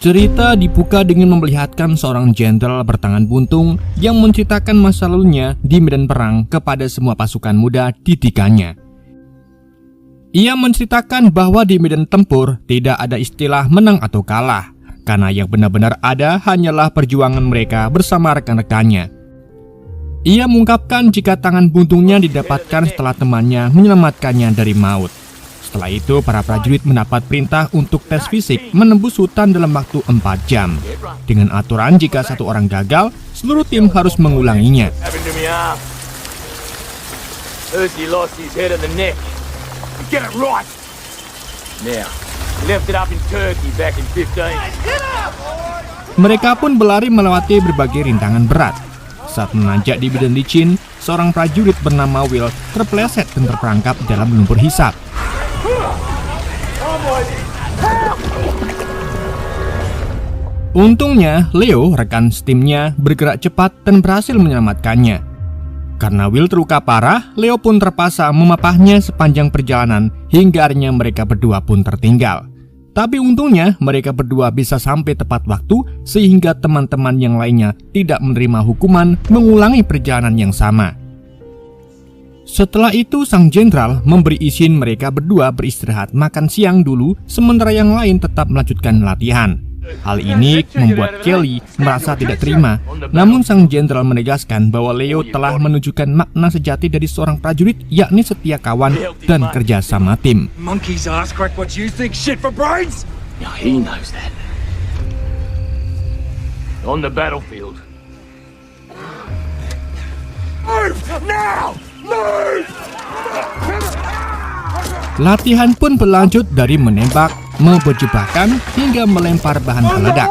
Cerita dibuka dengan memperlihatkan seorang jenderal bertangan buntung yang menceritakan masa lalunya di medan perang kepada semua pasukan muda didikannya. Ia menceritakan bahwa di medan tempur tidak ada istilah menang atau kalah, karena yang benar-benar ada hanyalah perjuangan mereka bersama rekan-rekannya. Ia mengungkapkan jika tangan buntungnya didapatkan setelah temannya menyelamatkannya dari maut. Setelah itu, para prajurit mendapat perintah untuk tes fisik menembus hutan dalam waktu 4 jam. Dengan aturan jika satu orang gagal, seluruh tim harus mengulanginya. Mereka pun berlari melewati berbagai rintangan berat. Saat menanjak di medan licin, seorang prajurit bernama Will terpeleset dan terperangkap dalam lumpur hisap. Untungnya, Leo, rekan setimnya, bergerak cepat dan berhasil menyelamatkannya. Karena Will terluka parah, Leo pun terpaksa memapahnya sepanjang perjalanan hingga akhirnya mereka berdua pun tertinggal. Tapi untungnya mereka berdua bisa sampai tepat waktu sehingga teman-teman yang lainnya tidak menerima hukuman mengulangi perjalanan yang sama. Setelah itu sang jenderal memberi izin mereka berdua beristirahat makan siang dulu sementara yang lain tetap melanjutkan latihan. Hal ini membuat Kelly merasa tidak terima. Namun sang jenderal menegaskan bahwa Leo telah menunjukkan makna sejati dari seorang prajurit, yakni setia kawan dan kerja sama tim. Latihan pun berlanjut dari menembak, memperjebakan hingga melempar bahan peledak.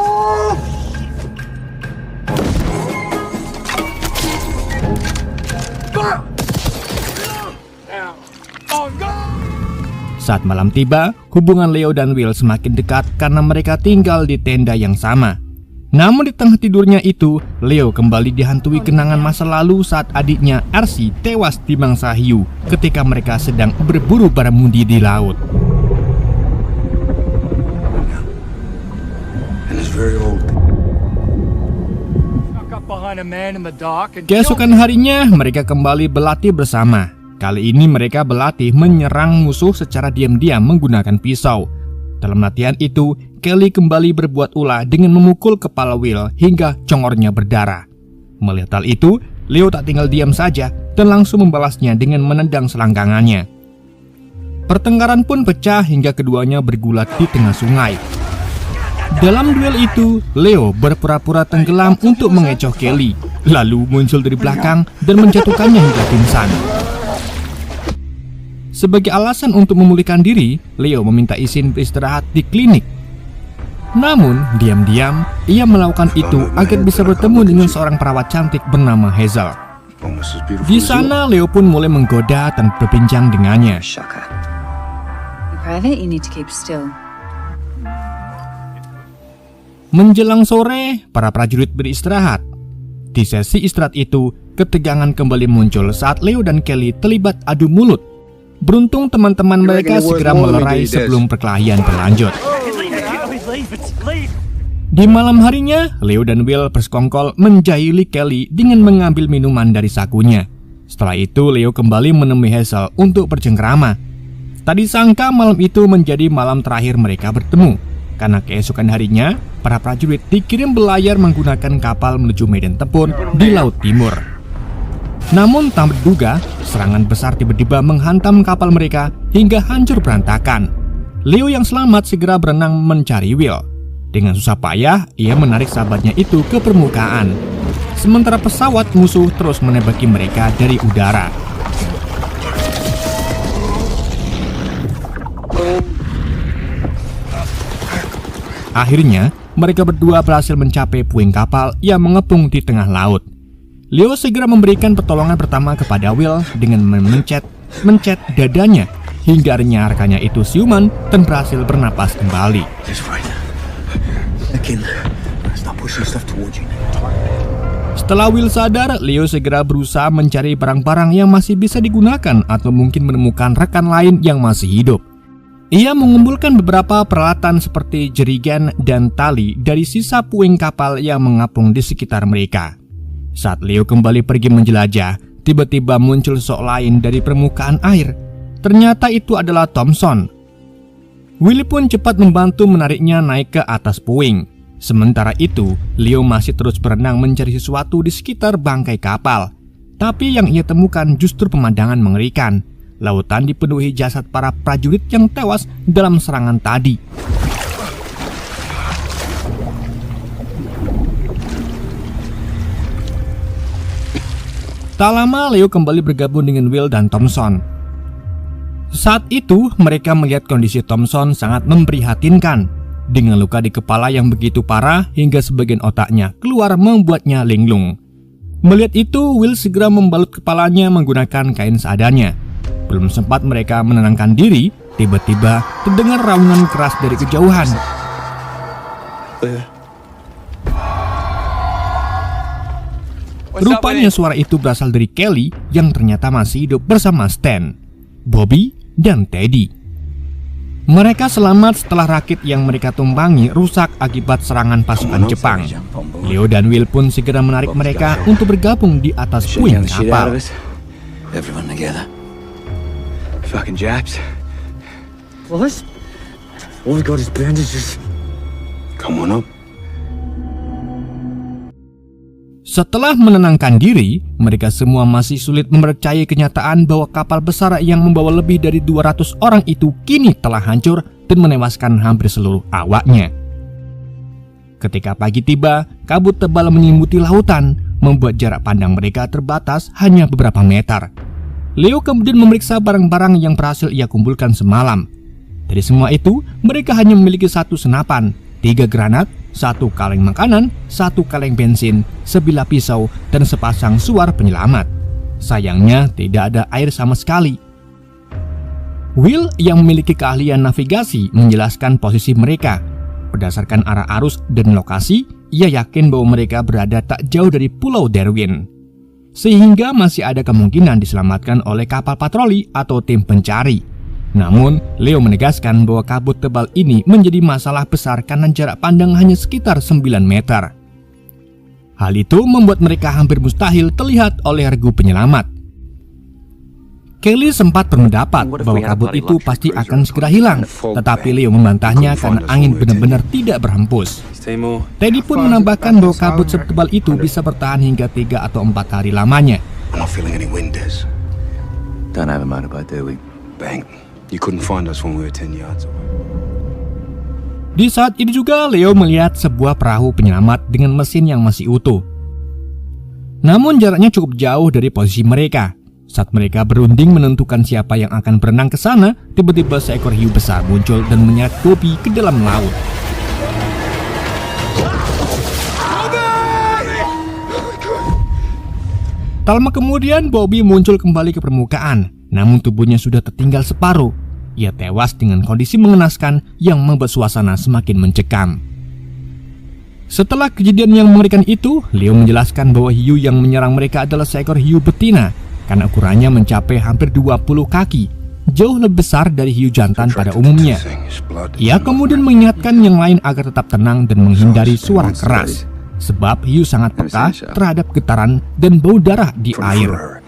Saat malam tiba, hubungan Leo dan Will semakin dekat karena mereka tinggal di tenda yang sama. Namun di tengah tidurnya itu, Leo kembali dihantui kenangan masa lalu saat adiknya Arsi tewas di mangsa hiu ketika mereka sedang berburu baramundi di laut. Keesokan harinya, mereka kembali berlatih bersama. Kali ini mereka berlatih menyerang musuh secara diam-diam menggunakan pisau. Dalam latihan itu, Kelly kembali berbuat ulah dengan memukul kepala Will hingga congornya berdarah. Melihat hal itu, Leo tak tinggal diam saja dan langsung membalasnya dengan menendang selangkangannya. Pertengkaran pun pecah hingga keduanya bergulat di tengah sungai. Dalam duel itu, Leo berpura-pura tenggelam untuk mengecoh Kelly, lalu muncul dari belakang dan menjatuhkannya hingga pingsan. Sebagai alasan untuk memulihkan diri, Leo meminta izin beristirahat di klinik. Namun, diam-diam, ia melakukan itu agar bisa bertemu dengan seorang perawat cantik bernama Hazel. Di sana, Leo pun mulai menggoda dan berbincang dengannya. Menjelang sore, para prajurit beristirahat. Di sesi istirahat itu, ketegangan kembali muncul saat Leo dan Kelly terlibat adu mulut. Beruntung teman-teman mereka segera melerai sebelum perkelahian berlanjut. Di malam harinya, Leo dan Will bersekongkol menjahili Kelly dengan mengambil minuman dari sakunya. Setelah itu, Leo kembali menemui Hazel untuk bercengkrama. Tak disangka malam itu menjadi malam terakhir mereka bertemu, karena keesokan harinya, para prajurit dikirim berlayar menggunakan kapal menuju medan tempur di Laut Timur. Namun tak terduga, serangan besar tiba-tiba menghantam kapal mereka hingga hancur berantakan. Leo yang selamat segera berenang mencari Will. Dengan susah payah, ia menarik sahabatnya itu ke permukaan. Sementara pesawat musuh terus menembaki mereka dari udara. Akhirnya, mereka berdua berhasil mencapai puing kapal yang mengepung di tengah laut. Leo segera memberikan pertolongan pertama kepada Will dengan mencet dadanya hingga akhirnya rekannya itu siuman dan berhasil bernapas kembali. Setelah Will sadar, Leo segera berusaha mencari barang-barang yang masih bisa digunakan atau mungkin menemukan rekan lain yang masih hidup. Ia mengumpulkan beberapa peralatan seperti jerigen dan tali dari sisa puing kapal yang mengapung di sekitar mereka. Saat Leo kembali pergi menjelajah, tiba-tiba muncul sosok lain dari permukaan air. Ternyata itu adalah Thompson. Will pun cepat membantu menariknya naik ke atas puing. Sementara itu, Leo masih terus berenang mencari sesuatu di sekitar bangkai kapal. Tapi yang ia temukan justru pemandangan mengerikan. Lautan dipenuhi jasad para prajurit yang tewas dalam serangan tadi. Tak lama Leo kembali bergabung dengan Will dan Thompson. Saat itu mereka melihat kondisi Thompson sangat memprihatinkan, dengan luka di kepala yang begitu parah hingga sebagian otaknya keluar membuatnya linglung. Melihat itu, Will segera membalut kepalanya menggunakan kain seadanya. Belum sempat mereka menenangkan diri, tiba-tiba terdengar raungan keras dari kejauhan. Rupanya suara itu berasal dari Kelly yang ternyata masih hidup bersama Stan, Bobby, dan Teddy. Mereka selamat setelah rakit yang mereka tumpangi rusak akibat serangan pasukan Jepang. Leo dan Will pun segera menarik mereka untuk bergabung di atas puing kapal. Fucking Japs. What? All we got is bandages. Come on up. Setelah menenangkan diri, mereka semua masih sulit mempercayai kenyataan bahwa kapal besar yang membawa lebih dari 200 orang itu kini telah hancur dan menewaskan hampir seluruh awaknya. Ketika pagi tiba, kabut tebal menyelimuti lautan, membuat jarak pandang mereka terbatas hanya beberapa meter. Leo kemudian memeriksa barang-barang yang berhasil ia kumpulkan semalam. Dari semua itu, mereka hanya memiliki satu senapan, 3 granat, 1 kaleng makanan, 1 kaleng bensin, sebilah pisau, dan sepasang suar penyelamat. Sayangnya tidak ada air sama sekali. Will yang memiliki keahlian navigasi menjelaskan posisi mereka. Berdasarkan arah arus dan lokasi, ia yakin bahwa mereka berada tak jauh dari Pulau Darwin, sehingga masih ada kemungkinan diselamatkan oleh kapal patroli atau tim pencari. Namun, Leo menegaskan bahwa kabut tebal ini menjadi masalah besar karena jarak pandang hanya sekitar 9 meter. Hal itu membuat mereka hampir mustahil terlihat oleh regu penyelamat. Kelly sempat berpendapat bahwa kabut itu pasti akan segera hilang, tetapi Leo membantahnya karena angin benar-benar tidak berhembus. Teddy pun menambahkan bahwa kabut setebal itu bisa bertahan hingga 3 atau 4 hari lamanya. Di saat ini juga Leo melihat sebuah perahu penyelamat dengan mesin yang masih utuh. Namun jaraknya cukup jauh dari posisi mereka. Saat mereka berunding menentukan siapa yang akan berenang ke sana, tiba-tiba seekor hiu besar muncul dan menyeret Bobby ke dalam laut. Tak lama kemudian Bobby muncul kembali ke permukaan, namun tubuhnya sudah tertinggal separuh. Ia tewas dengan kondisi mengenaskan yang membuat suasana semakin mencekam. Setelah kejadian yang mengerikan itu, Leo menjelaskan bahwa hiu yang menyerang mereka adalah seekor hiu betina karena ukurannya mencapai hampir 20 kaki, jauh lebih besar dari hiu jantan pada umumnya. Ia kemudian mengingatkan yang lain agar tetap tenang dan menghindari suara keras, sebab hiu sangat peka terhadap getaran dan bau darah di air.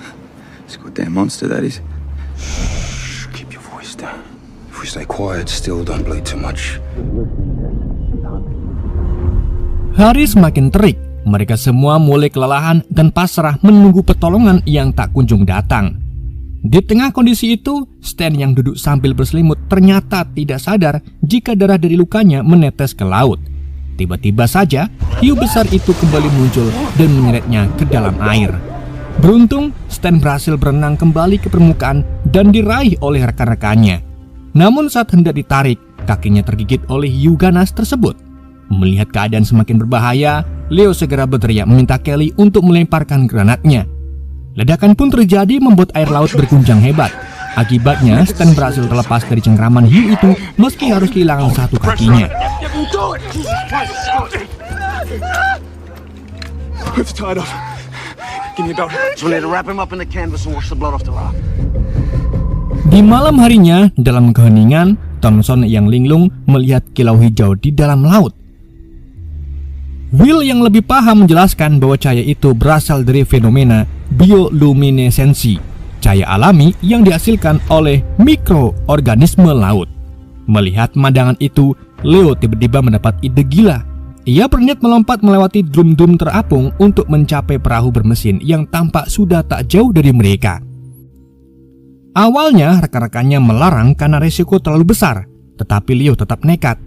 Hari semakin terik. Mereka semua mulai kelelahan dan pasrah menunggu pertolongan yang tak kunjung datang. Di tengah kondisi itu, Stan yang duduk sambil berselimut ternyata tidak sadar jika darah dari lukanya menetes ke laut. Tiba-tiba saja, hiu besar itu kembali muncul dan menyeretnya ke dalam air. Beruntung, Stan berhasil berenang kembali ke permukaan dan diraih oleh rekan-rekannya. Namun saat hendak ditarik, kakinya tergigit oleh hiu ganas tersebut. Melihat keadaan semakin berbahaya, Leo segera berteriak meminta Kelly untuk melemparkan granatnya. Ledakan pun terjadi membuat air laut berguncang hebat. Akibatnya, Stan berhasil terlepas dari cengkraman hiu itu meski harus kehilangan satu kakinya. Di malam harinya, dalam keheningan, Thompson yang linglung melihat kilau hijau di dalam laut. Will yang lebih paham menjelaskan bahwa cahaya itu berasal dari fenomena bioluminesensi, cahaya alami yang dihasilkan oleh mikroorganisme laut. Melihat pemandangan itu, Leo tiba-tiba mendapat ide gila. Ia berniat melompat melewati drum-drum terapung untuk mencapai perahu bermesin yang tampak sudah tak jauh dari mereka. Awalnya rekan-rekannya melarang karena resiko terlalu besar, tetapi Leo tetap nekat.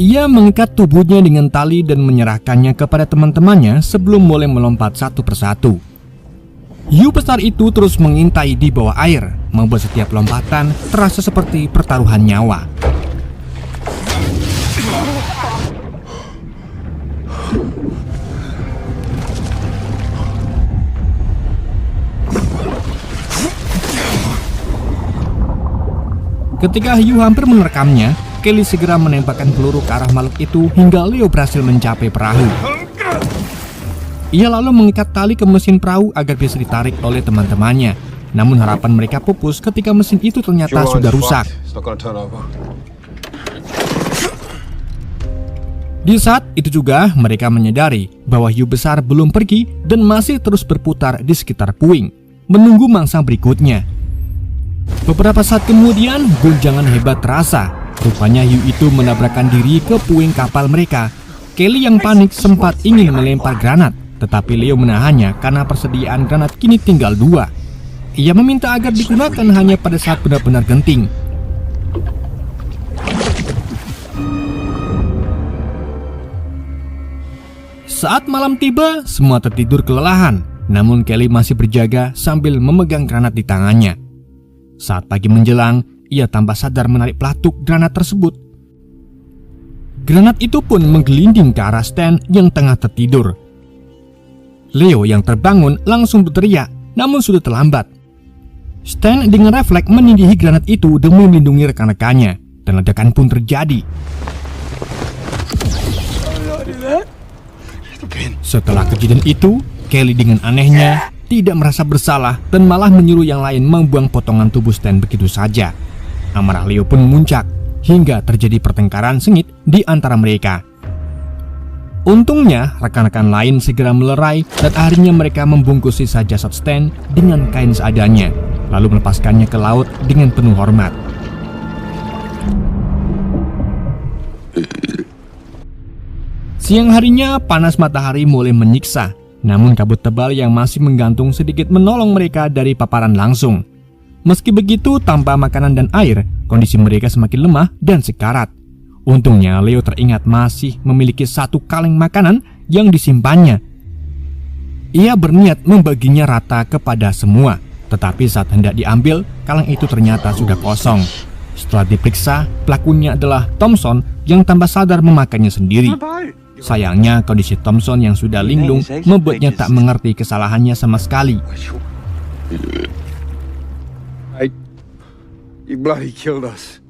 Ia mengikat tubuhnya dengan tali dan menyerahkannya kepada teman-temannya sebelum mulai melompat satu persatu. Hiu besar itu terus mengintai di bawah air, membuat setiap lompatan terasa seperti pertaruhan nyawa. Ketika hiu hampir menerkamnya, Kelly segera menembakkan peluru ke arah makhluk itu hingga Leo berhasil mencapai perahu. Ia lalu mengikat tali ke mesin perahu agar bisa ditarik oleh teman-temannya. Namun harapan mereka pupus ketika mesin itu ternyata sudah rusak. Di saat itu juga mereka menyadari bahwa hiu besar belum pergi dan masih terus berputar di sekitar puing, menunggu mangsa berikutnya. Beberapa saat kemudian, guncangan hebat terasa. Rupanya hiu itu menabrakkan diri ke puing kapal mereka. Kelly yang panik sempat ingin melempar granat, tetapi Leo menahannya karena persediaan granat kini tinggal 2. Ia meminta agar digunakan hanya pada saat benar-benar genting. Saat malam tiba, semua tertidur kelelahan. Namun Kelly masih berjaga sambil memegang granat di tangannya. Saat pagi menjelang, ia tanpa sadar menarik pelatuk granat tersebut. Granat itu pun menggelinding ke arah Stan yang tengah tertidur. Leo yang terbangun langsung berteriak, namun sudah terlambat. Stan dengan refleks menindihi granat itu demi melindungi rekan-rekannya, dan ledakan pun terjadi. Setelah kejadian itu, Kelly dengan anehnya tidak merasa bersalah dan malah menyuruh yang lain membuang potongan tubuh Stan begitu saja. Amarah Leo pun memuncak hingga terjadi pertengkaran sengit di antara mereka. Untungnya rekan-rekan lain segera melerai dan akhirnya mereka membungkus sisa jasad Stan dengan kain seadanya, lalu melepaskannya ke laut dengan penuh hormat. Siang harinya panas matahari mulai menyiksa. Namun kabut tebal yang masih menggantung sedikit menolong mereka dari paparan langsung. Meski begitu, tanpa makanan dan air, kondisi mereka semakin lemah dan sekarat. Untungnya Leo teringat masih memiliki 1 kaleng makanan yang disimpannya. Ia berniat membaginya rata kepada semua, tetapi saat hendak diambil, kaleng itu ternyata sudah kosong. Setelah diperiksa, pelakunya adalah Thompson yang tanpa sadar memakannya sendiri. Sayangnya kondisi Thompson yang sudah linglung membuatnya tak mengerti kesalahannya sama sekali. You bloody killed us.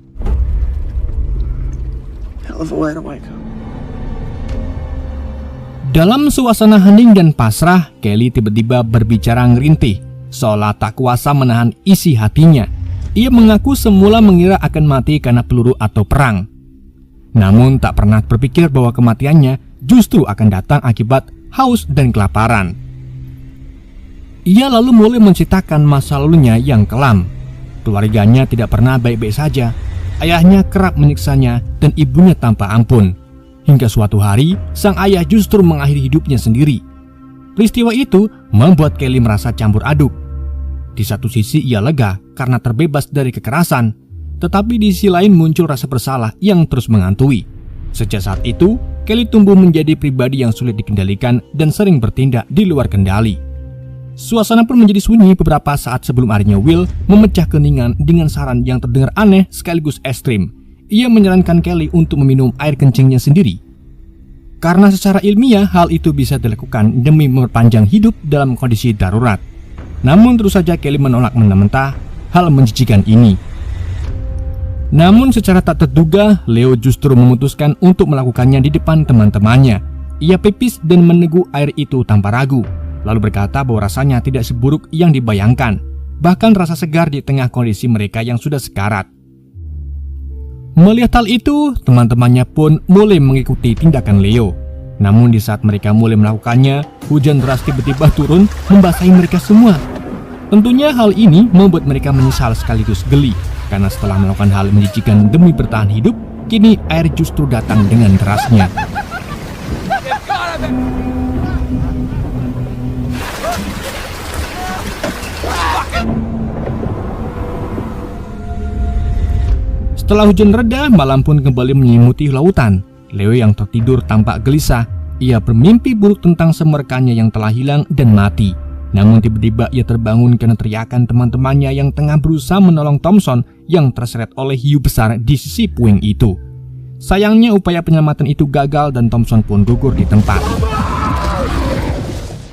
Hell of a way to wake up. Dalam suasana hening dan pasrah, Kelly tiba-tiba berbicara ngerintih, seolah tak kuasa menahan isi hatinya. Ia mengaku semula mengira akan mati karena peluru atau perang. Namun tak pernah berpikir bahwa kematiannya justru akan datang akibat haus dan kelaparan. Ia lalu mulai menceritakan masa lalunya yang kelam. Keluarganya tidak pernah baik-baik saja. Ayahnya kerap menyiksanya dan ibunya tanpa ampun. Hingga suatu hari, sang ayah justru mengakhiri hidupnya sendiri. Peristiwa itu membuat Kelly merasa campur aduk. Di satu sisi ia lega karena terbebas dari kekerasan, tetapi di sisi lain muncul rasa bersalah yang terus menghantui. Sejak saat itu, Kelly tumbuh menjadi pribadi yang sulit dikendalikan dan sering bertindak di luar kendali. Suasana pun menjadi sunyi beberapa saat sebelum akhirnya Will memecah keningan dengan saran yang terdengar aneh sekaligus ekstrim. Ia menyarankan Kelly untuk meminum air kencingnya sendiri. Karena secara ilmiah hal itu bisa dilakukan demi memperpanjang hidup dalam kondisi darurat. Namun terus saja Kelly menolak mentah-mentah hal menjijikan ini. Namun secara tak terduga, Leo justru memutuskan untuk melakukannya di depan teman-temannya. Ia pipis dan meneguk air itu tanpa ragu, lalu berkata bahwa rasanya tidak seburuk yang dibayangkan, bahkan rasa segar di tengah kondisi mereka yang sudah sekarat. Melihat hal itu, teman-temannya pun mulai mengikuti tindakan Leo. Namun di saat mereka mulai melakukannya, hujan deras tiba-tiba turun membasahi mereka semua. Tentunya hal ini membuat mereka menyesal sekaligus geli, karena setelah melakukan hal menjijikan demi bertahan hidup, kini air justru datang dengan derasnya. Setelah hujan reda, malam pun kembali menyelimuti lautan. Leo yang tertidur tampak gelisah. Ia bermimpi buruk tentang semerkannya yang telah hilang dan mati. Namun tiba-tiba ia terbangun karena teriakan teman-temannya yang tengah berusaha menolong Thompson yang terseret oleh hiu besar di sisi puing itu. Sayangnya upaya penyelamatan itu gagal dan Thompson pun gugur di tempat.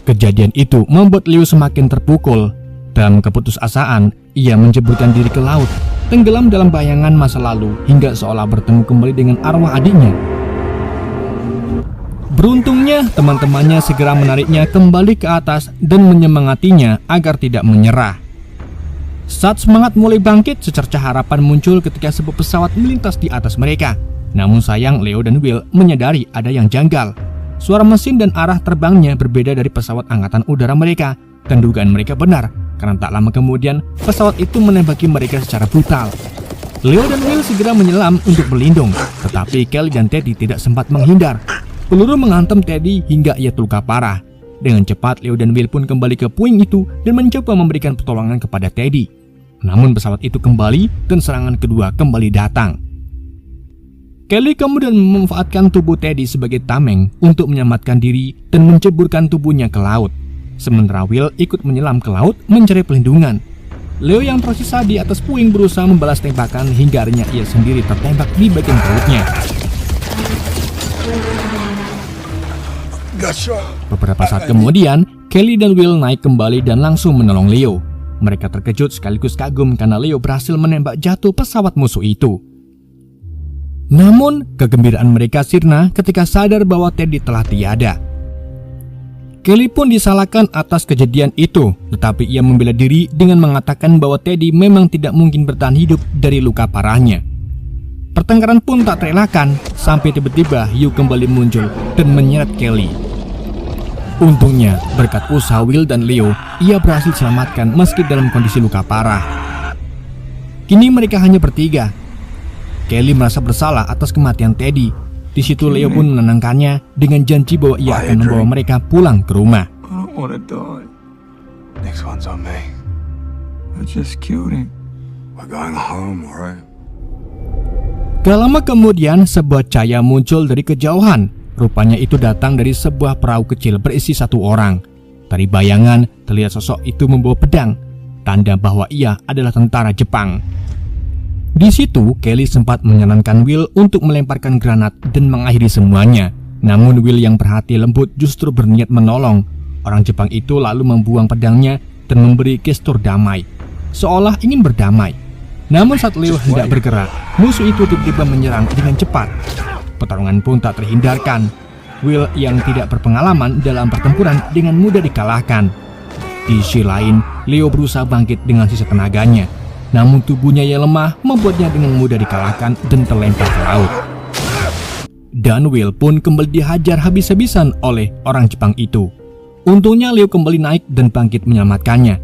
Kejadian itu membuat Leo semakin terpukul. Dalam keputusasaan, ia menjeburkan diri ke laut, tenggelam dalam bayangan masa lalu hingga seolah bertemu kembali dengan arwah adiknya. Beruntungnya, teman-temannya segera menariknya kembali ke atas dan menyemangatinya agar tidak menyerah. Saat semangat mulai bangkit, secercah harapan muncul ketika sebuah pesawat melintas di atas mereka. Namun sayang, Leo dan Will menyadari ada yang janggal. Suara mesin dan arah terbangnya berbeda dari pesawat angkatan udara mereka. Dan dugaan mereka benar, karena tak lama kemudian pesawat itu menembaki mereka secara brutal. Leo dan Will segera menyelam untuk berlindung, tetapi Kelly dan Teddy tidak sempat menghindar. Peluru menghantam Teddy hingga ia terluka parah. Dengan cepat Leo dan Will pun kembali ke puing itu dan mencoba memberikan pertolongan kepada Teddy. Namun pesawat itu kembali dan serangan kedua kembali datang. Kelly kemudian memanfaatkan tubuh Teddy sebagai tameng untuk menyelamatkan diri dan menceburkan tubuhnya ke laut. Sementara Will ikut menyelam ke laut mencari perlindungan. Leo yang tersisa di atas puing berusaha membalas tembakan hingga akhirnya ia sendiri tertembak di bagian perutnya. Beberapa saat kemudian, Kelly dan Will naik kembali dan langsung menolong Leo. Mereka terkejut sekaligus kagum karena Leo berhasil menembak jatuh pesawat musuh itu. Namun, kegembiraan mereka sirna ketika sadar bahwa Teddy telah tiada. Kelly pun disalahkan atas kejadian itu, tetapi ia membela diri dengan mengatakan bahwa Teddy memang tidak mungkin bertahan hidup dari luka parahnya. Pertengkaran pun tak terelakkan sampai tiba-tiba hiu kembali muncul dan menyeret Kelly. Untungnya, berkat usaha Will dan Leo, ia berhasil selamatkan meski dalam kondisi luka parah. Kini mereka hanya bertiga. Kelly merasa bersalah atas kematian Teddy. Di situ Leo pun menenangkannya dengan janji bahwa ia akan membawa mereka pulang ke rumah. Gak lama kemudian sebuah cahaya muncul dari kejauhan. Rupanya itu datang dari sebuah perahu kecil berisi satu orang. Dari bayangan terlihat sosok itu membawa pedang, tanda bahwa ia adalah tentara Jepang. Di situ, Kelly sempat menyarankan Will untuk melemparkan granat dan mengakhiri semuanya. Namun Will yang berhati lembut justru berniat menolong. Orang Jepang itu lalu membuang pedangnya dan memberi gestur damai, seolah ingin berdamai. Namun saat Leo hendak bergerak, musuh itu tiba-tiba menyerang dengan cepat. Pertarungan pun tak terhindarkan. Will yang tidak berpengalaman dalam pertempuran dengan mudah dikalahkan. Di sisi lain, Leo berusaha bangkit dengan sisa tenaganya. Namun tubuhnya yang lemah membuatnya dengan mudah dikalahkan dan terlempar ke laut. Dan Will pun kembali dihajar habis-habisan oleh orang Jepang itu. Untungnya Leo kembali naik dan bangkit menyelamatkannya.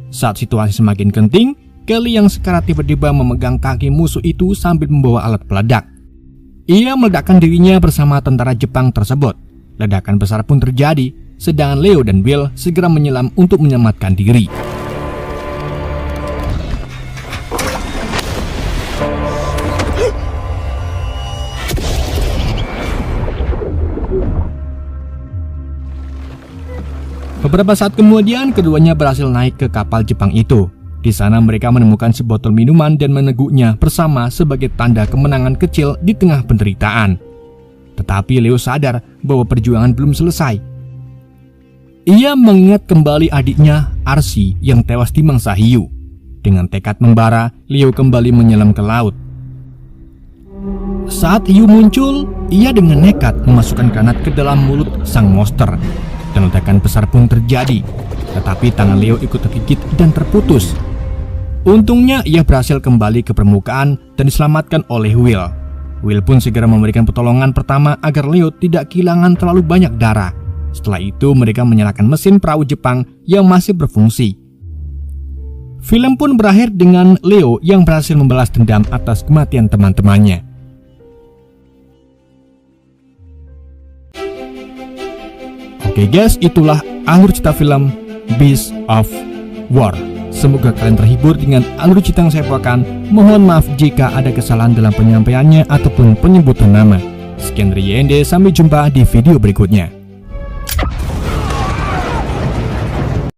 Saat situasi semakin genting, Kelly yang sekarat tiba-tiba memegang kaki musuh itu sambil membawa alat peledak. Ia meledakkan dirinya bersama tentara Jepang tersebut. Ledakan besar pun terjadi, sedangkan Leo dan Will segera menyelam untuk menyelamatkan diri. Beberapa saat kemudian, keduanya berhasil naik ke kapal Jepang itu. Di sana mereka menemukan sebotol minuman dan meneguknya bersama sebagai tanda kemenangan kecil di tengah penderitaan. Tetapi Leo sadar bahwa perjuangan belum selesai. Ia mengingat kembali adiknya, Arsi, yang tewas dimangsa hiu. Dengan tekad membara, Leo kembali menyelam ke laut. Saat hiu muncul, ia dengan nekat memasukkan granat ke dalam mulut sang monster. Dan ledakan besar pun terjadi, tetapi tangan Leo ikut tergigit dan terputus. Untungnya ia berhasil kembali ke permukaan dan diselamatkan oleh Will. Will pun segera memberikan pertolongan pertama agar Leo tidak kehilangan terlalu banyak darah. Setelah itu mereka menyalakan mesin perahu Jepang yang masih berfungsi. Film pun berakhir dengan Leo yang berhasil membalas dendam atas kematian teman-temannya. Oke guys, itulah alur cerita film Beast of War. Semoga kalian terhibur dengan alur cerita yang saya bawakan. Mohon maaf jika ada kesalahan dalam penyampaiannya ataupun penyebutan nama. Sekian dari YND, sampai jumpa di video berikutnya.